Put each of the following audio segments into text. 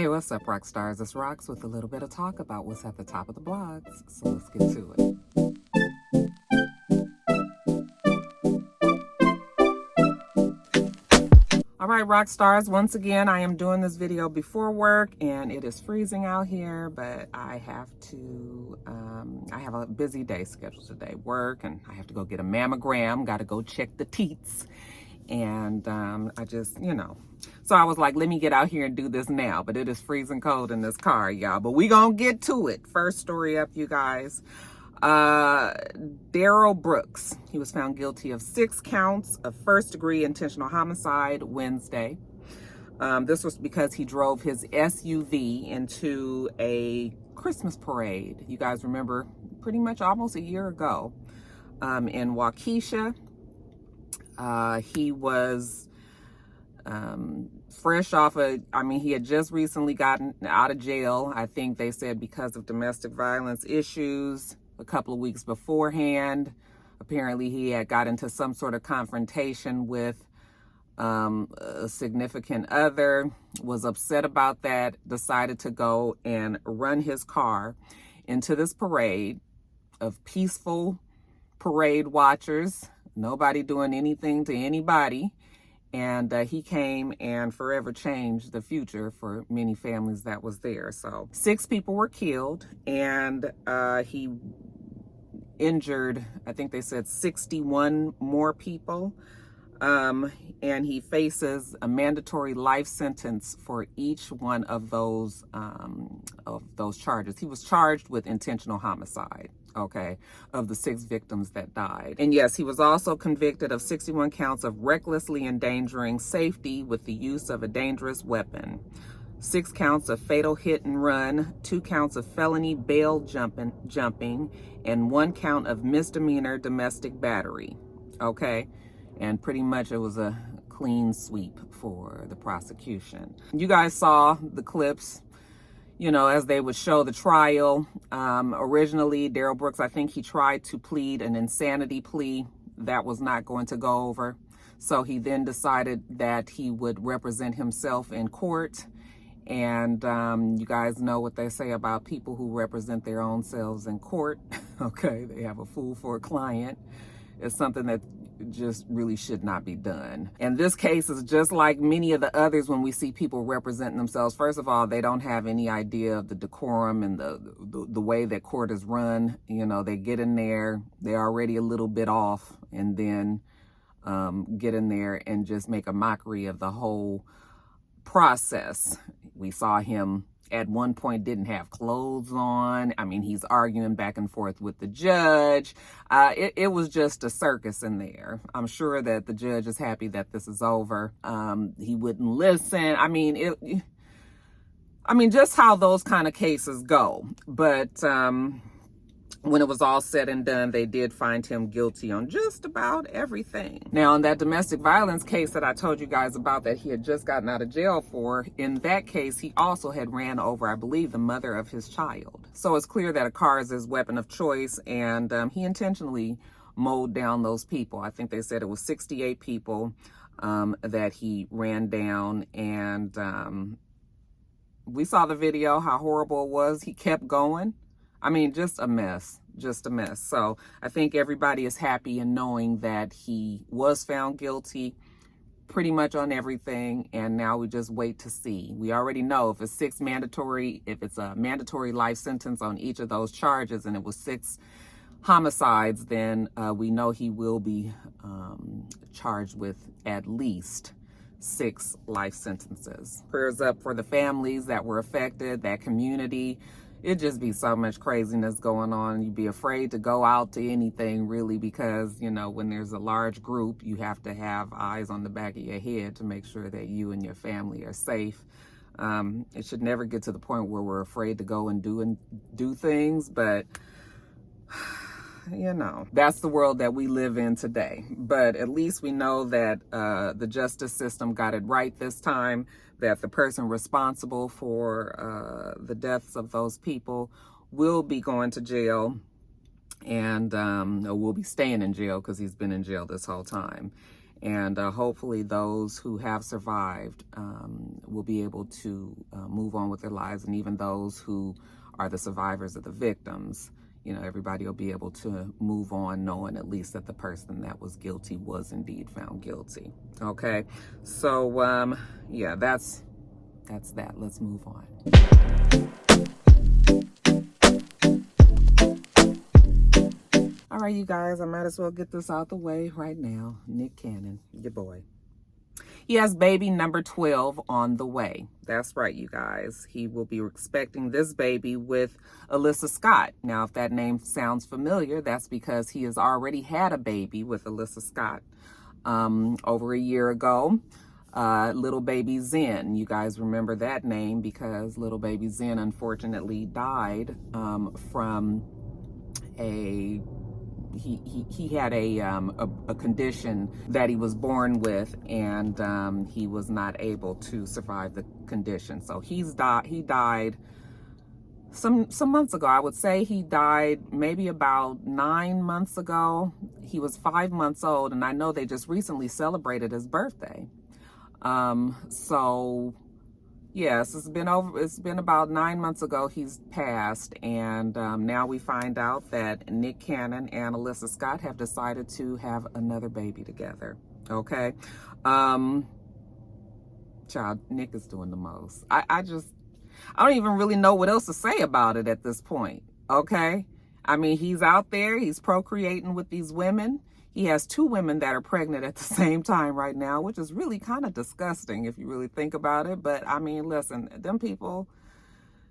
Hey, what's up, rock stars? It's Rocks with a little bit of talk about what's at the top of the blogs. So let's get to it. All right, rock stars, once again, I am doing this video before work and it is freezing out here, but I have a busy day scheduled today. Work, and I have to go get a mammogram, got to go check the teats. And I just, so I was like, let me get out here and do this now. But it is freezing cold in this car, y'all. But we gonna get to it. First story up, you guys. Darrell Brooks. He was found guilty of 6 counts of first-degree intentional homicide Wednesday. This was because he drove his SUV into a Christmas parade. You guys remember pretty much almost a year ago in Waukesha. He was fresh off he had just recently gotten out of jail. I think they said because of domestic violence issues a couple of weeks beforehand. Apparently he had got into some sort of confrontation with a significant other, was upset about that, decided to go and run his car into this parade of peaceful parade watchers, nobody doing anything to anybody. And he came and forever changed the future for many families that was there. So 6 people were killed, and he injured, I think they said 61 more people. And he faces a mandatory life sentence for each one of those charges. He was charged with intentional homicide, okay, of the 6 victims that died. And yes, he was also convicted of 61 counts of recklessly endangering safety with the use of a dangerous weapon, 6 counts of fatal hit and run, 2 counts of felony bail jumping, and 1 count of misdemeanor domestic battery, okay? And pretty much it was a clean sweep for the prosecution. You guys saw the clips, as they would show the trial. Originally, Darrell Brooks, I think he tried to plead an insanity plea. That was not going to go over. So he then decided that he would represent himself in court. And you guys know what they say about people who represent their own selves in court. Okay, they have a fool for a client. It's something that just really should not be done. And this case is just like many of the others when we see people representing themselves. First of all, they don't have any idea of the decorum and the way that court is run. They get in there, they're already a little bit off, and then get in there and just make a mockery of the whole process. We saw him at one point didn't have clothes on. He's arguing back and forth with the judge. It was just a circus in there. I'm sure that the judge is happy that this is over. He wouldn't listen. Just how those kind of cases go. But when it was all said and done, they did find him guilty on just about everything. Now, in that domestic violence case that I told you guys about that he had just gotten out of jail for, in that case, he also had ran over, I believe, the mother of his child. So it's clear that a car is his weapon of choice, and he intentionally mowed down those people. I think they said it was 68 people that he ran down, and we saw the video, how horrible it was. He kept going. Just a mess, So I think everybody is happy in knowing that he was found guilty pretty much on everything. And now we just wait to see. We already know if it's a mandatory life sentence on each of those charges, and it was 6 homicides, then we know he will be charged with at least 6 life sentences. Prayers up for the families that were affected, that community. It'd just be so much craziness going on. You'd be afraid to go out to anything, really, because, when there's a large group, you have to have eyes on the back of your head to make sure that you and your family are safe. It should never get to the point where we're afraid to go and do things, but that's the world that we live in today. But at least we know that the justice system got it right this time, that the person responsible for the deaths of those people will be going to jail, and will be staying in jail because he's been in jail this whole time. And hopefully those who have survived will be able to move on with their lives. And even those who are the survivors of the victims, you know, everybody will be able to move on knowing at least that the person that was guilty was indeed found guilty. Okay, so yeah, that's that. Let's move on. All right, you guys, I might as well get this out the way right now. Nick Cannon, your boy. He has baby number 12 on the way. That's right, you guys. He will be expecting this baby with Alyssa Scott. Now, if that name sounds familiar, that's because he has already had a baby with Alyssa Scott over a year ago. Little baby Zen. You guys remember that name because little baby Zen unfortunately died from he had a condition that he was born with, and he was not able to survive the condition. So he died some months ago. I would say he died maybe about 9 months ago. He was 5 months old, and I know they just recently celebrated his birthday. So yes, it's been about 9 months ago he's passed, and now we find out that Nick Cannon and Alyssa Scott have decided to have another baby together. Okay. Child, Nick is doing the most. I don't even really know what else to say about it at this point. Okay. I mean, he's out there, he's procreating with these women. He has 2 women that are pregnant at the same time right now, which is really kind of disgusting if you really think about it. But I mean, listen, them people,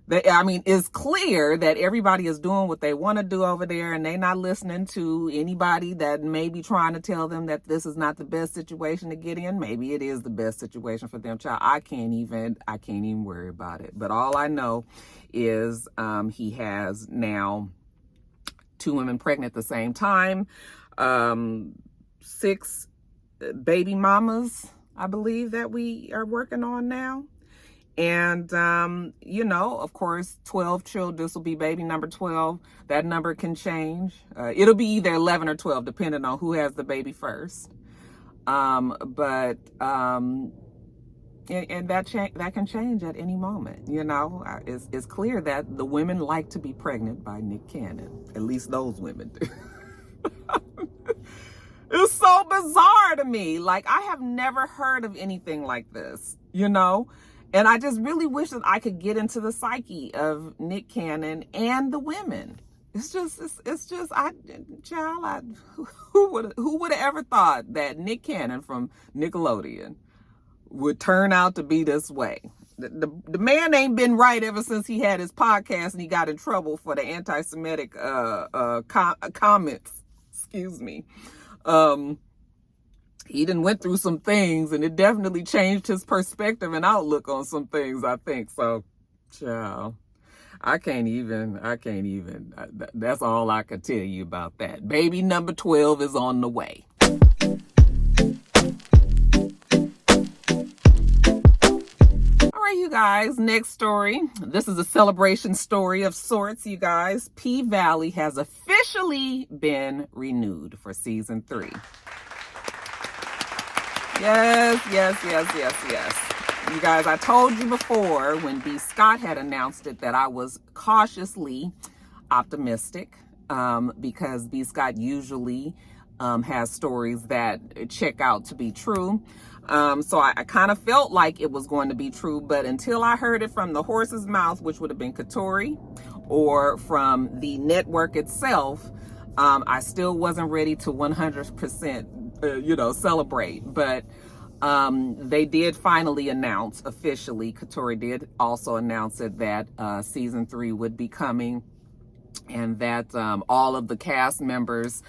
it's clear that everybody is doing what they want to do over there, and they're not listening to anybody that may be trying to tell them that this is not the best situation to get in. Maybe it is the best situation for them, child. I can't even worry about it. But all I know is he has now 2 women pregnant at the same time. 6 baby mamas, I believe, that we are working on now. And, you know, of course, 12 children, this will be baby number 12. That number can change. It'll be either 11 or 12, depending on who has the baby first. And that can change at any moment. You know, it's clear that the women like to be pregnant by Nick Cannon. At least those women do. It's so bizarre to me. Like, I have never heard of anything like this, you know? And I just really wish that I could get into the psyche of Nick Cannon and the women. Who would have ever thought that Nick Cannon from Nickelodeon would turn out to be this way? The man ain't been right ever since he had his podcast and he got in trouble for the anti-Semitic comments. Excuse me. He done went through some things, and it definitely changed his perspective and outlook on some things, I think. So, child, I can't even, that's all I can tell you about that. Baby number 12 is on the way. All right, you guys, next story. This is a celebration story of sorts, you guys. PValley has officially been renewed for season 3. Yes. You guys, I told you before when B. Scott had announced it that I was cautiously optimistic because B. Scott usually has stories that check out to be true. So I kind of felt like it was going to be true, but until I heard it from the horse's mouth, which would have been Katori, or from the network itself, I still wasn't ready to 100%, celebrate. But they did finally announce officially, Katori did also announce it, that season 3 would be coming, and that all of the cast members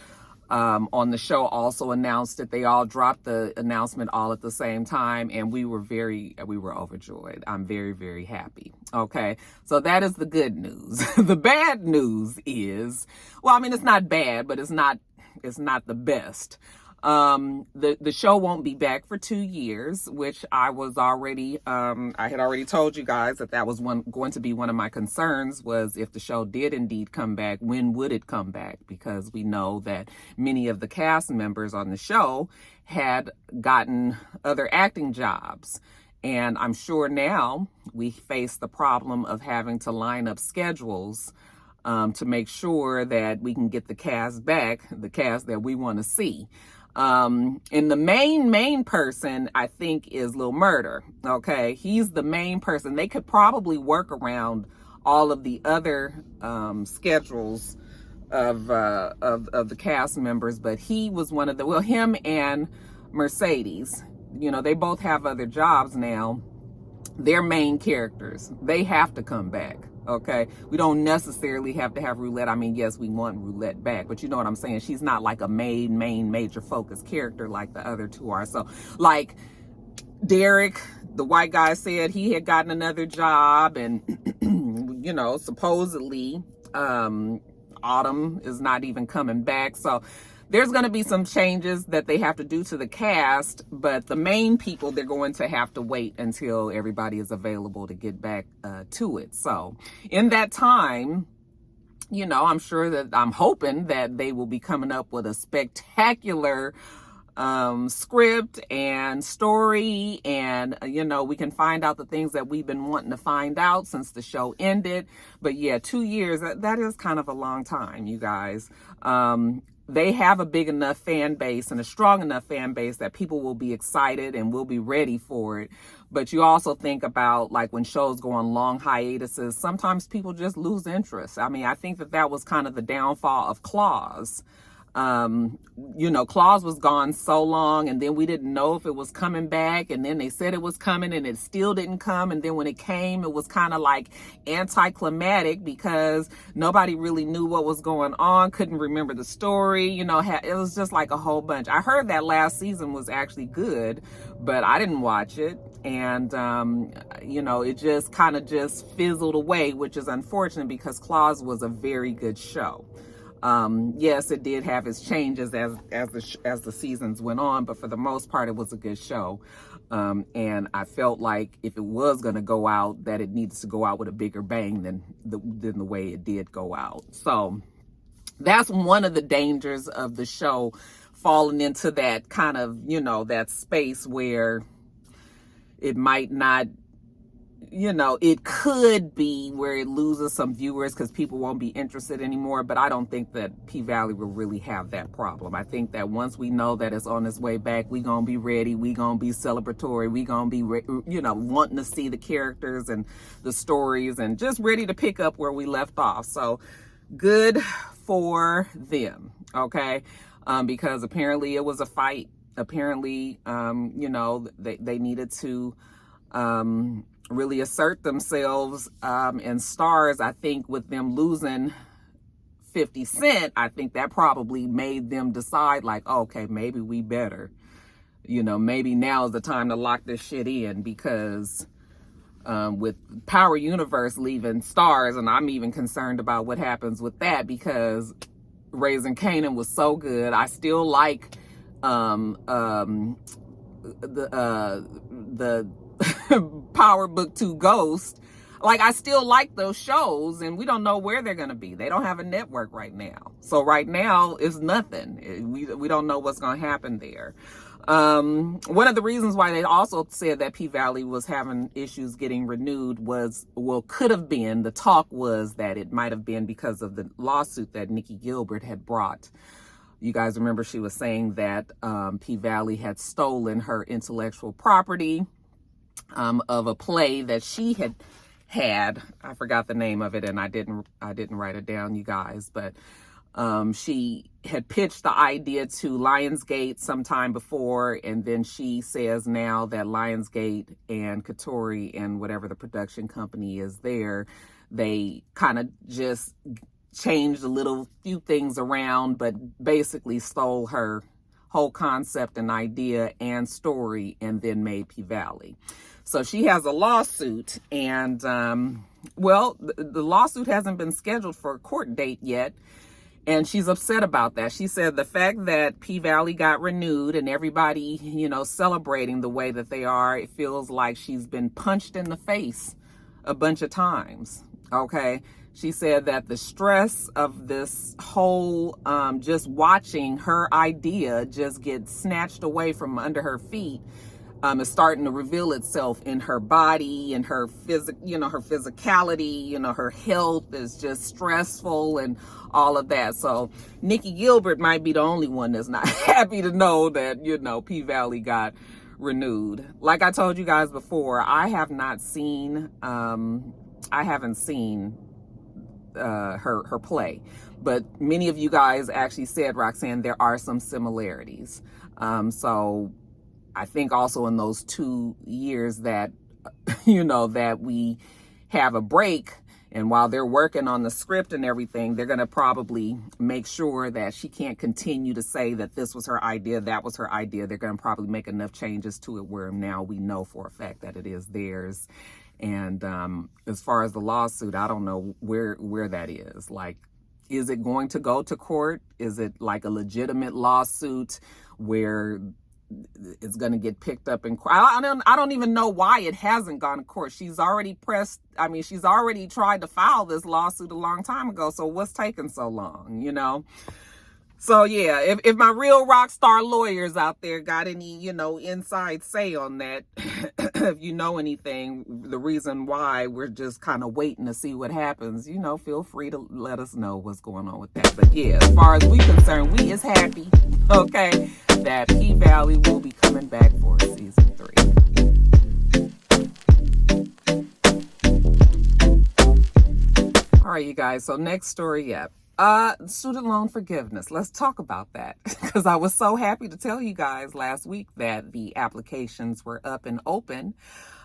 on the show also announced it. They all dropped the announcement all at the same time, and we were overjoyed. I'm very, very happy. Okay, so that is the good news. The bad news is, well, I mean, it's not bad, but it's not the best. The show won't be back for 2 years, which I was already, I had already told you guys that was going to be one of my concerns, was if the show did indeed come back, when would it come back? Because we know that many of the cast members on the show had gotten other acting jobs. And I'm sure now we face the problem of having to line up schedules to make sure that we can get the cast back, the cast that we want to see. And the main person, I think, is Lil Murder. Okay, he's the main person. They could probably work around all of the other schedules of the cast members, but he was one of the, well, him and Mercedes, you know, they both have other jobs now. They're main characters. They have to come back. Okay, we don't necessarily have to have Roulette. I mean, yes, we want Roulette back, but you know what I'm saying? She's not like a major focus character like the other two are. So like Derek, the white guy, said he had gotten another job, and you know, supposedly Autumn is not even coming back. So there's going to be some changes that they have to do to the cast, but the main people, they're going to have to wait until everybody is available to get back to it. So in that time, you know, I'm hoping that they will be coming up with a spectacular script and story, and you know, we can find out the things that we've been wanting to find out since the show ended. But yeah, 2 years, that is kind of a long time, you guys. They have a big enough fan base and a strong enough fan base that people will be excited and will be ready for it. But you also think about, like, when shows go on long hiatuses, sometimes people just lose interest. I mean, I think that was kind of the downfall of Claws. You know, Claws was gone so long, and then we didn't know if it was coming back, and then they said it was coming and it still didn't come, and then when it came, it was kind of like anticlimactic because nobody really knew what was going on, couldn't remember the story, you know, it was just like a whole bunch. I heard that last season was actually good, but I didn't watch it, and you know, it just kind of just fizzled away, which is unfortunate because Claws was a very good show. Yes, it did have its changes as the seasons went on, but for the most part, it was a good show. And I felt like if it was going to go out, that it needs to go out with a bigger bang than the way it did go out. So that's one of the dangers of the show, falling into that kind of, you know, that space where it might not, you know, it could be where it loses some viewers because people won't be interested anymore. But I don't think that PValley will really have that problem. I think that once we know that it's on its way back, we gonna be ready, we gonna be celebratory, we gonna be, you know, wanting to see the characters and the stories and just ready to pick up where we left off. So good for them, okay? Because apparently it was a fight. Apparently, you know, they needed to really assert themselves, and Stars, I think with them losing 50 Cent, I think that probably made them decide like, okay, maybe we better, you know, maybe now is the time to lock this shit in, because with Power Universe leaving Stars, and I'm even concerned about what happens with that, because Raising Kanan was so good. I still like the Power Book 2 Ghost. Like, I still like those shows, and we don't know where they're going to be. They don't have a network right now. So right now it's nothing. We don't know what's going to happen there. One of the reasons why they also said that PValley was having issues getting renewed was, well, could have been, the talk was that it might have been because of the lawsuit that Nikki Gilbert had brought. You guys remember she was saying that PValley had stolen her intellectual property of a play that she had. I forgot the name of it, and I didn't write it down, you guys, but she had pitched the idea to Lionsgate sometime before, and then she says now that Lionsgate and Katori and whatever the production company is there, they kind of just changed a few things around, but basically stole her whole concept and idea and story, and then made PValley. So she has a lawsuit, and well, the lawsuit hasn't been scheduled for a court date yet. And she's upset about that. She said the fact that PValley got renewed and everybody, celebrating the way that they are, it feels like she's been punched in the face a bunch of times. Okay. She said that the stress of this whole, just watching her idea just get snatched away from under her feet, is starting to reveal itself in her body and her her physicality, her health is just stressful and all of that. So Nikki Gilbert might be the only one that's not happy to know that, PValley got renewed. Like I told you guys before, I haven't seen her play, but many of you guys actually said, Roxanne, there are some similarities. So I think also in those 2 years that, that we have a break, and while they're working on the script and everything, they're going to probably make sure that she can't continue to say that this was her idea, that was her idea. They're going to probably make enough changes to it where now we know for a fact that it is theirs. And as far as the lawsuit, I don't know where that is. Like, is it going to go to court? Is it like a legitimate lawsuit where it's going to get picked up in court? I don't even know why it hasn't gone to court. She's already she's already tried to file this lawsuit a long time ago. So what's taking so long, So yeah, if my real rock star lawyers out there got any, inside say on that, if you know anything, the reason why we're just kind of waiting to see what happens, feel free to let us know what's going on with that. But yeah, as far as we're concerned, we is happy, okay, that PValley will be coming back for season 3. All right, you guys. So next story up. Student loan forgiveness. Let's talk about that, because I was so happy to tell you guys last week that the applications were up and open.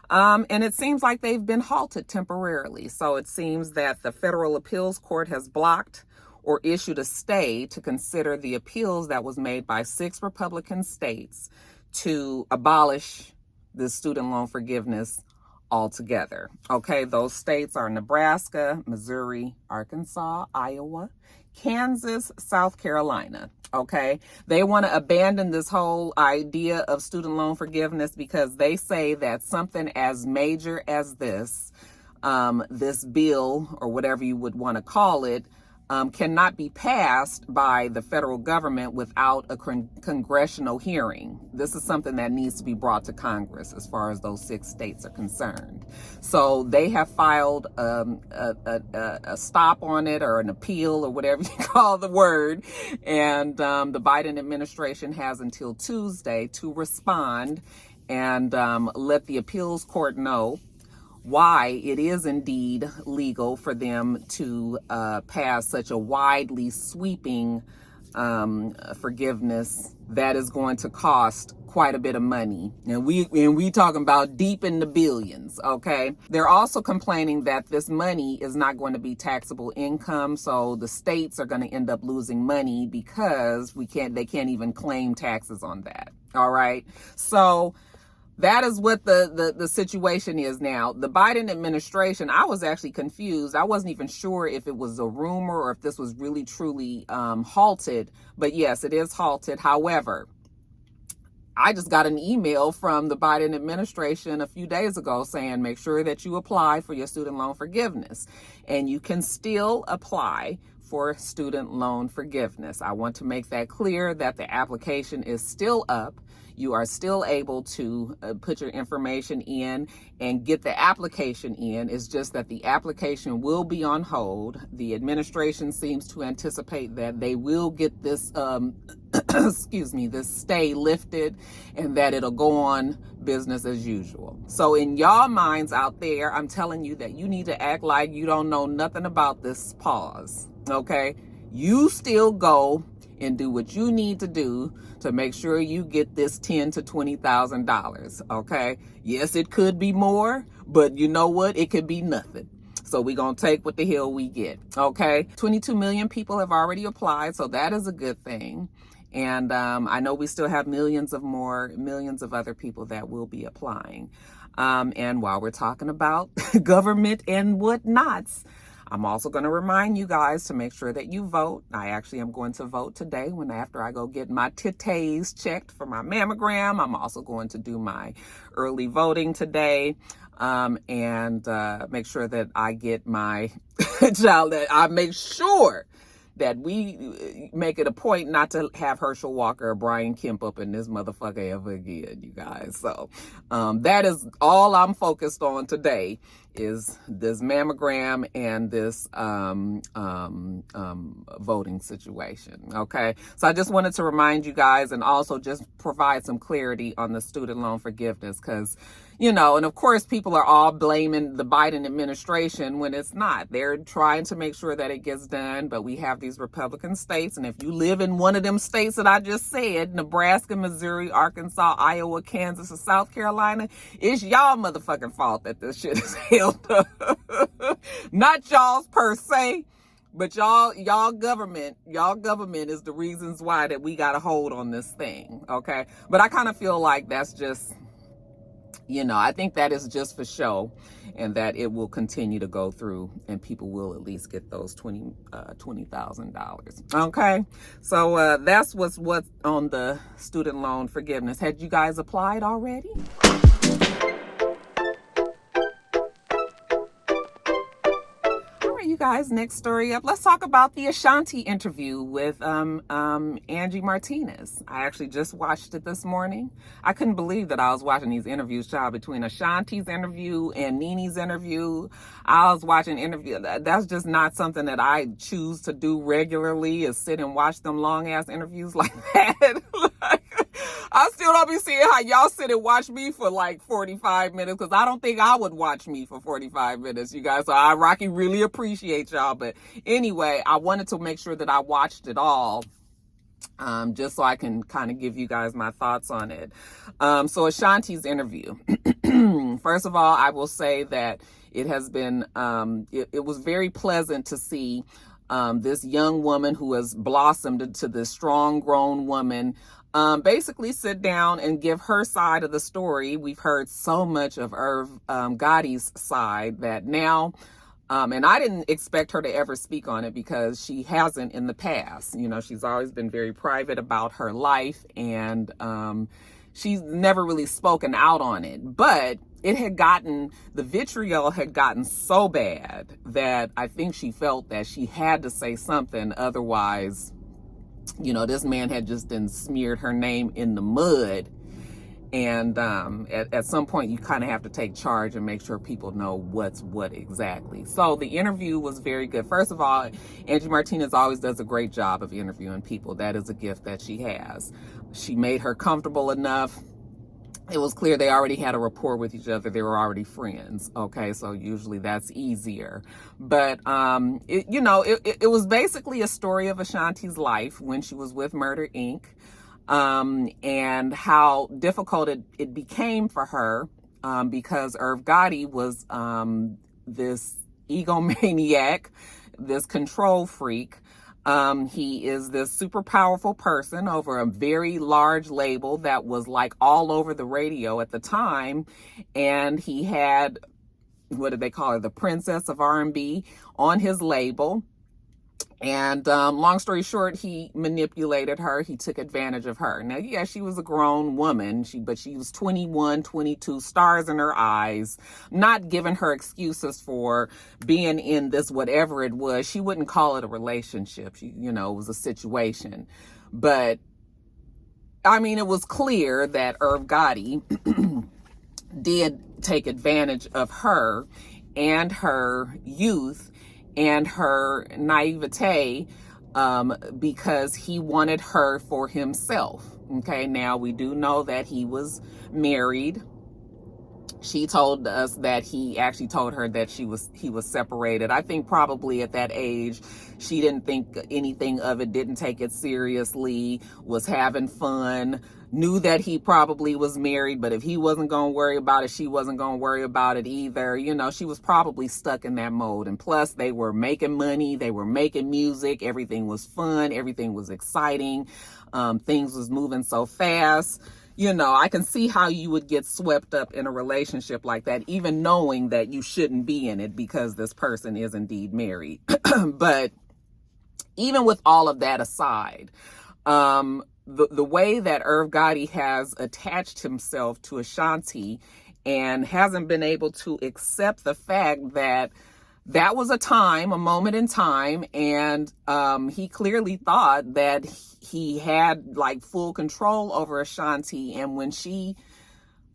And it seems like they've been halted temporarily. So it seems that the Federal Appeals Court has blocked or issued a stay to consider the appeals that was made by 6 Republican states to abolish the student loan forgiveness altogether. Okay, those states are Nebraska, Missouri, Arkansas, Iowa, Kansas, South Carolina. Okay, they want to abandon this whole idea of student loan forgiveness because they say that something as major as this bill, or whatever you would want to call it, cannot be passed by the federal government without a congressional hearing. This is something that needs to be brought to Congress as far as those 6 states are concerned. So they have filed a stop on it, or an appeal, or whatever you call the word. And the Biden administration has until Tuesday to respond and let the appeals court know why it is indeed legal for them to pass such a widely sweeping forgiveness that is going to cost quite a bit of money. And we talking about deep in the billions, okay? They're also complaining that this money is not going to be taxable income, so the states are going to end up losing money because they can't even claim taxes on that. All right? So that is what the situation is now. The Biden administration, I was actually confused. I wasn't even sure if it was a rumor or if this was really truly halted. But yes, it is halted. However, I just got an email from the Biden administration a few days ago saying, make sure that you apply for your student loan forgiveness. And you can still apply for student loan forgiveness. I want to make that clear that the application is still up. You are still able to put your information in and get the application in. It's just that the application will be on hold. The administration seems to anticipate that they will get this, this stay lifted, and that it'll go on business as usual. So in y'all minds out there, I'm telling you that you need to act like you don't know nothing about this pause, okay? You still go and do what you need to do to make sure you get this $10,000 to $20,000, okay? Yes, it could be more, but you know what? It could be nothing. So we're going to take what the hell we get, okay? 22 million people have already applied, so that is a good thing. And I know we still have millions of other people that will be applying. And while we're talking about government and whatnots, I'm also going to remind you guys to make sure that you vote. I actually am going to vote today after I go get my titties checked for my mammogram. I'm also going to do my early voting today. And make sure that I get my child, that I make sure that we make it a point not to have Herschel Walker or Brian Kemp up in this motherfucker ever again, you guys. So that is all I'm focused on today, is this mammogram and this voting situation. Okay, so I just wanted to remind you guys, and also just provide some clarity on the student loan forgiveness, because and of course people are all blaming the Biden administration when it's not. They're trying to make sure that it gets done, but we have these Republican states, and if you live in one of them states that I just said, Nebraska, Missouri, Arkansas, Iowa, Kansas, or South Carolina, it's y'all motherfucking fault that this shit is held up. Not y'all's per se, but y'all government is the reasons why that we got a hold on this thing. Okay, but I kind of feel like that's just, I think that is just for show, and that it will continue to go through, and people will at least get those $20,000. Okay, so that's what's on the student loan forgiveness. Had you guys applied already? You guys, next story up, let's talk about the Ashanti interview with Angie Martinez. I actually just watched it this morning. I couldn't believe that I was watching these interviews, child, between Ashanti's interview and Nene's interview. I was watching interview. That's just not something that I choose to do regularly, is sit and watch them long ass interviews like that. I still don't be seeing how y'all sit and watch me for like 45 minutes, because I don't think I would watch me for 45 minutes, you guys. So Rocky really appreciate y'all. But anyway, I wanted to make sure that I watched it all, just so I can kind of give you guys my thoughts on it. So Ashanti's interview. First of all, I will say that it has been, it was very pleasant to see this young woman who has blossomed into this strong grown woman basically sit down and give her side of the story. We've heard so much of Irv Gotti's side that now, and I didn't expect her to ever speak on it, because she hasn't in the past. She's always been very private about her life, and she's never really spoken out on it. But the vitriol had gotten so bad that I think she felt that she had to say something. Otherwise, this man had just been smeared her name in the mud. And at some point, you kind of have to take charge and make sure people know what's what exactly. So the interview was very good. First of all, Angie Martinez always does a great job of interviewing people. That is a gift that she has. She made her comfortable enough. It was clear they already had a rapport with each other. They were already friends. Okay, so usually that's easier. But it was basically a story of Ashanti's life when she was with Murder Inc. And how difficult it became for her, because Irv Gotti was this egomaniac, this control freak. He is this super powerful person over a very large label that was like all over the radio at the time. And he had, what did they call her? The Princess of R&B on his label. And long story short, he manipulated her. He took advantage of her. Now, yeah, she was a grown woman, but she was 21, 22, stars in her eyes, not giving her excuses for being in this, whatever it was. She wouldn't call it a relationship. It was a situation. But, I mean, it was clear that Irv Gotti did take advantage of her and her youth and her naivete, because he wanted her for himself. Okay, now we do know that he was married. She told us that he actually told her that he was separated. I think probably at that age, she didn't think anything of it, didn't take it seriously, was having fun, knew that he probably was married, but if he wasn't going to worry about it, she wasn't going to worry about it either. She was probably stuck in that mode. And plus, they were making money, they were making music, everything was fun, everything was exciting, things was moving so fast. you know, I can see how you would get swept up in a relationship like that, even knowing that you shouldn't be in it because this person is indeed married. But even with all of that aside, the way that Irv Gotti has attached himself to Ashanti and hasn't been able to accept the fact that that was a moment in time, and he clearly thought that he had like full control over Ashanti. And when she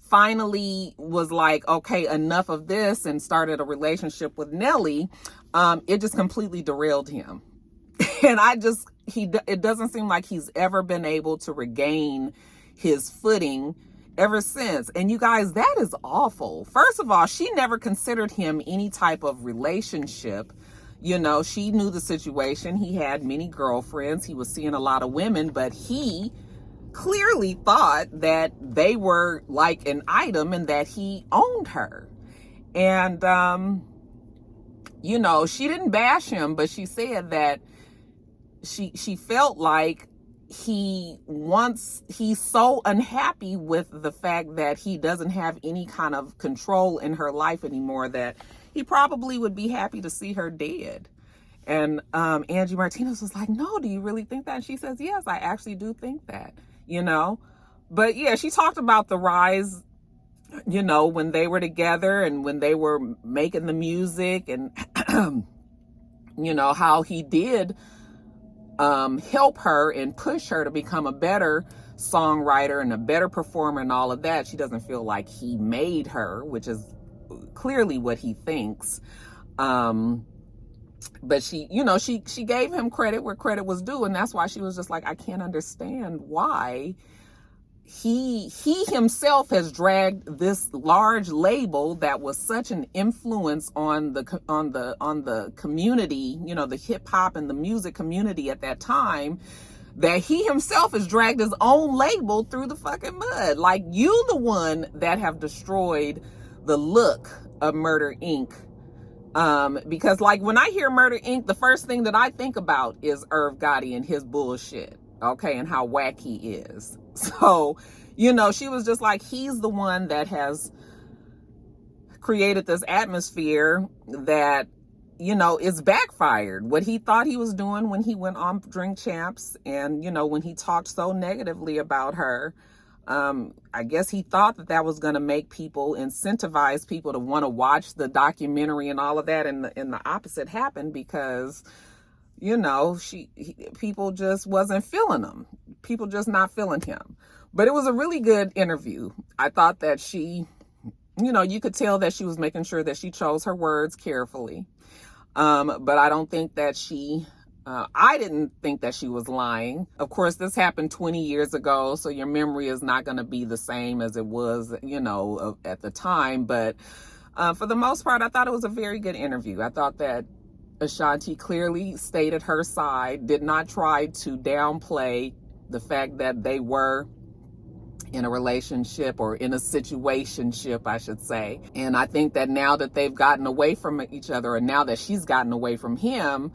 finally was like, okay, enough of this, and started a relationship with Nelly, it just completely derailed him. And it doesn't seem like he's ever been able to regain his footing ever since. And you guys, that is awful. First of all, she never considered him any type of relationship. You know, she knew the situation. He had many girlfriends. He was seeing a lot of women, but he clearly thought that they were like an item and that he owned her. And, you know, she didn't bash him, but she said that she felt like he's so unhappy with the fact that he doesn't have any kind of control in her life anymore that he probably would be happy to see her dead. And Angie Martinez was like, no, do you really think that? And she says, yes, I actually do think that, you know. But yeah, she talked about the rise, you know, when they were together and when they were making the music, and you know, how he did help her and push her to become a better songwriter and a better performer and all of that. She doesn't feel like he made her, which is clearly what he thinks. But she, you know, she gave him credit where credit was due. And that's why she was just like, I can't understand why he himself has dragged this large label that was such an influence on the community, you know, the hip hop and the music community at that time, that he himself has dragged his own label through the fucking mud. Like, you the one that have destroyed the look of Murder Inc. Because like when I hear Murder Inc., the first thing that I think about is Irv Gotti and his bullshit. Okay, and how whack he is. So, you know, she was just like, he's the one that has created this atmosphere that, you know, is backfired. What he thought he was doing when he went on Drink Champs, and, you know, when he talked so negatively about her, I guess he thought that was going to make people, incentivize people to want to watch the documentary and all of that. And the opposite happened, because, you know, people just wasn't feeling him. People just not feeling him. But it was a really good interview. I thought that she, you know, you could tell that she was making sure that she chose her words carefully. But I don't think that I didn't think that she was lying. Of course, this happened 20 years ago, so your memory is not going to be the same as it was, you know, at the time. But for the most part, I thought it was a very good interview. I thought that Ashanti clearly stated her side, did not try to downplay the fact that they were in a relationship, or in a situationship, I should say. And I think that now that they've gotten away from each other, and now that she's gotten away from him,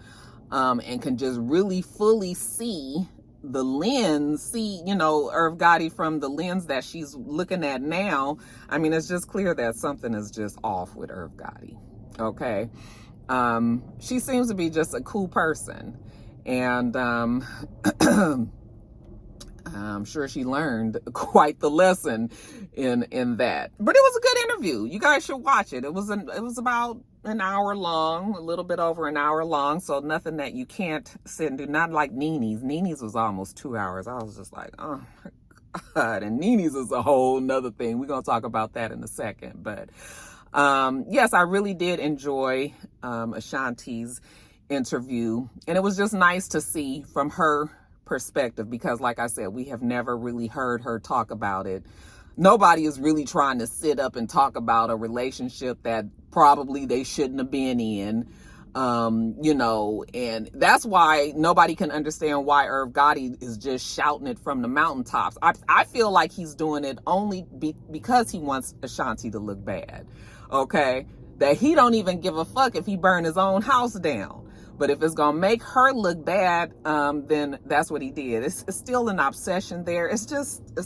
and can just really fully see the lens, you know, Irv Gotti from the lens that she's looking at now, I mean, it's just clear that something is just off with Irv Gotti. Okay. She seems to be just a cool person. And, I'm sure she learned quite the lesson in that. But it was a good interview. You guys should watch it. It was about an hour long, a little bit over an hour long. So nothing that you can't sit and do. Not like Nene's. Nene's was almost 2 hours. I was just like, oh my God. And Nene's is a whole nother thing. We're going to talk about that in a second. But yes, I really did enjoy Ashanti's interview. And it was just nice to see from her perspective, because like I said, we have never really heard her talk about it. Nobody is really trying to sit up and talk about a relationship that probably they shouldn't have been in, you know, and that's why nobody can understand why Irv Gotti is just shouting it from the mountaintops. I feel like he's doing it only because he wants Ashanti to look bad, okay? That he don't even give a fuck if he burned his own house down. But if it's gonna make her look bad, then that's what he did. It's still an obsession there. It's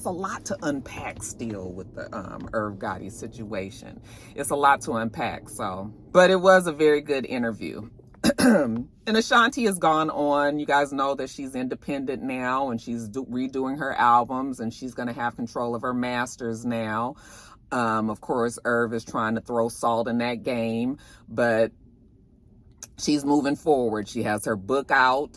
a lot to unpack still with the Irv Gotti situation. It's a lot to unpack. So, but it was a very good interview. And Ashanti has gone on. You guys know that she's independent now, and she's redoing her albums, and she's going to have control of her masters now. Of course, Irv is trying to throw salt in that game, but she's moving forward. She has her book out.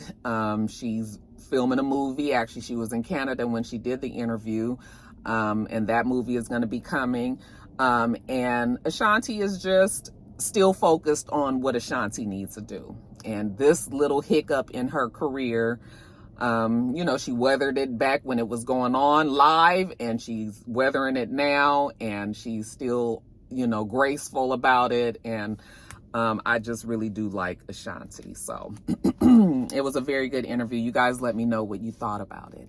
She's filming a movie. Actually, she was in Canada when she did the interview, and that movie is going to be coming. And Ashanti is just still focused on what Ashanti needs to do. And this little hiccup in her career, she weathered it back when it was going on live, and she's weathering it now, and she's still, graceful about it. And I just really do like Ashanti. So it was a very good interview. You guys let me know what you thought about it.